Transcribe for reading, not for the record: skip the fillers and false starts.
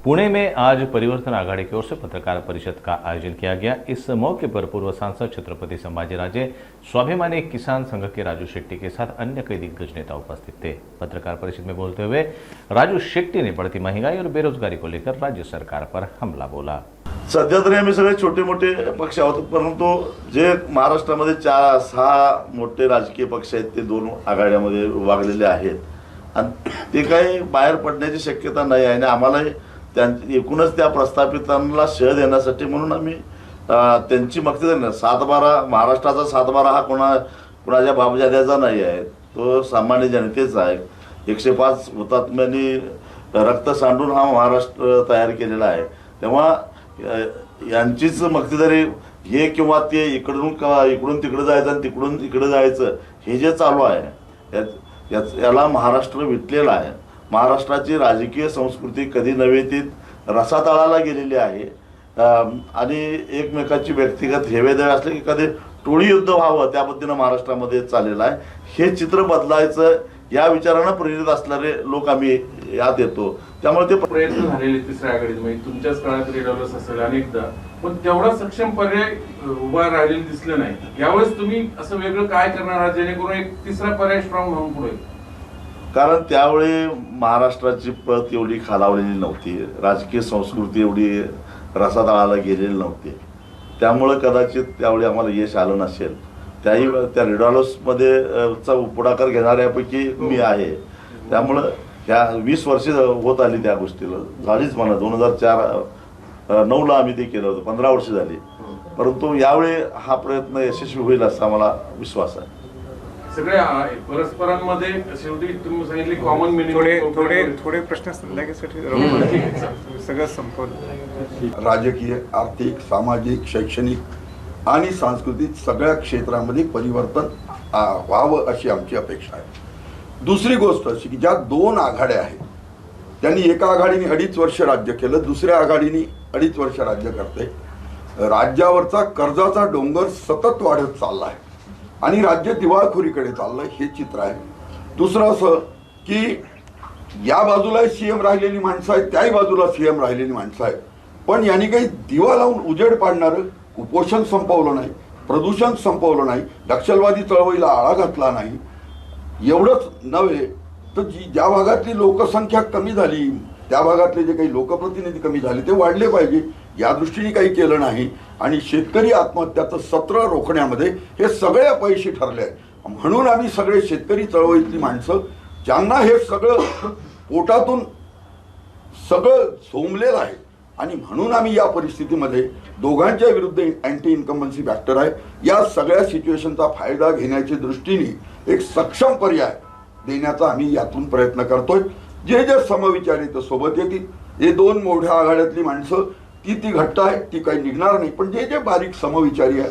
पुणे में आज परिवर्तन आघाड़ी की ओर से पत्रकार परिषद का आयोजन किया गया। इस मौके पर पूर्व सांसद छत्रपति संभाजीराजे, स्वाभिमानी किसान संघ के राजू शेट्टी के साथ अन्य कई दिग्गज नेता उपस्थित थे। पत्रकार परिषद में बोलते हुए राजू शेट्टी ने बढ़ती महंगाई और बेरोजगारी को लेकर राज्य सरकार पर हमला बोला। सध्या तरी आम्ही सगळे छोटे मोठे पक्ष आहोत, परंतु जे महाराष्ट्रामध्ये 4-6 मोठे राजकीय पक्ष आहेत ते 2 आघाड्यामध्ये विभागलेले आहेत आणि ते काही बाहेर पडण्याची शक्यता नाही आहे आणि आम्हाला एकूणच त्या प्रस्थापितांना शह देण्यासाठी म्हणून आम्ही त्यांची मक्तेदारी 7-12 महाराष्ट्राचा 7-12 हा कोणाच्या बापजाद्याचा नाही आहे, तो सामान्य जनतेचा आहे। 105 हुतात्म्यांनी रक्त सांडून हा महाराष्ट्र तयार केलेला आहे। तेव्हा यांचीच मक्तेदारी हे किंवा ते इकडून तिकडे जायचं आणि तिकडून इकडे जायचं हे जे चालू आहे याला महाराष्ट्र विटलेला आहे। महाराष्ट्राची राजकीय संस्कृती कधी नव्हे ती रसातळाला गेलेली आहे आणि एकमेकाची व्यक्तिगत हेवेदेवे असले की कधी टोळी युद्ध व्हावं त्या पद्धतीने महाराष्ट्रामध्ये चाललेलं आहे। हे चित्र बदलायचं या विचारानं प्रेरित असणारे लोक आम्ही यात येतो। त्यामुळे ते प्रयत्न झालेले तिसऱ्या आघाडीमध्ये तुमच्याच काळात रेडॉलर्स असेल अनेकदा, पण तेवढा सक्षम पर्याय उभा राहिलेला दिसलं नाही। यावेळेस तुम्ही असं वेगळं काय करणार आहात जेणेकरून एक तिसरा पर्याय स्ट्रॉंग होऊन पुढे? कारण त्यावेळी महाराष्ट्राची पत एवढी खालावलेली नव्हती, राजकीय संस्कृती एवढी रसातळाला गेलेली नव्हती, त्यामुळे कदाचित त्यावेळी आम्हाला यश आलं नसेल। त्या रेडॉलर्समध्ये पुढाकार घेणाऱ्यापैकी मी आहे। त्यामुळं ह्या 20 वर्ष होत आली त्या गोष्टीला, झालीच म्हणा 2004-9ला आम्ही ते केलं होतं, 15 वर्ष झाली, परंतु यावेळी हा प्रयत्न यशस्वी होईल असा मला विश्वास आहे। सगळ्या परस्परांमध्ये शेवटी तुम्ही सांगितले कॉमन मिनिमम थोडे प्रश्न लगेचसाठी सगळं संपवलं। राजकीय, आर्थिक, सामाजिक, शैक्षणिक आणि सांस्कृतिक सगळ्या क्षेत्रामध्ये परिवर्तन व्हावं अशी आमची अपेक्षा आहे। दुसरी गोष्ट अशी की ज्या 2 आघाड्या आहेत त्यांनी एका आघाडीने 2.5 वर्ष राज्य केलं, दुसऱ्या आघाडीने 2.5 वर्ष राज्य करते। राज्यावरचा कर्जाचा डोंगर सतत वाढत चालला आहे आणि राज्य दिवाळखोरीकडे चाललंय हे चित्र आहे। दुसरं असं की या बाजूला सीएम राहिलेली माणसं आहेत, त्याही बाजूला सीएम राहिलेली माणसं आहेत, पण यांनी काही दिवा लावून उजेड पाडणारं कुपोषण संपवलं नाही, प्रदूषण संपवलं नाही, नक्षलवादी चळवळीला आळा घातला नाही। एवढंच नव्हे तर ज्या भागातली लोकसंख्या कमी झाली त्या भागातले जे काही लोकप्रतिनिधी कमी झाले ते वाढले पाहिजे या दृष्टीने काही केलं नाही आणि शेतकरी आत्महत्याचं सत्र रोखण्यामध्ये हे सगळे अपयशी ठरले आहे। म्हणून आम्ही सगळे शेतकरी चळवळीतली माणसं ज्यांना हे सगळं पोटातून सगळं झोंबलेलं आहे आणि म्हणून आम्ही या परिस्थितीमध्ये दोघांच्या विरुद्ध अँटी इन्कम्बन्सी फॅक्टर आहे, या सगळ्या सिच्युएशनचा फायदा घेण्याच्या दृष्टीने एक सक्षम पर्याय देण्याचा आम्ही यातून प्रयत्न करतोय। जे समविचारी तर सोबत येतील, हे 2 मोठ्या आघाड्यातली माणसं ती घट्ट आहे, ती काही निघणार नाही, पण जे बारीक समविचारी आहे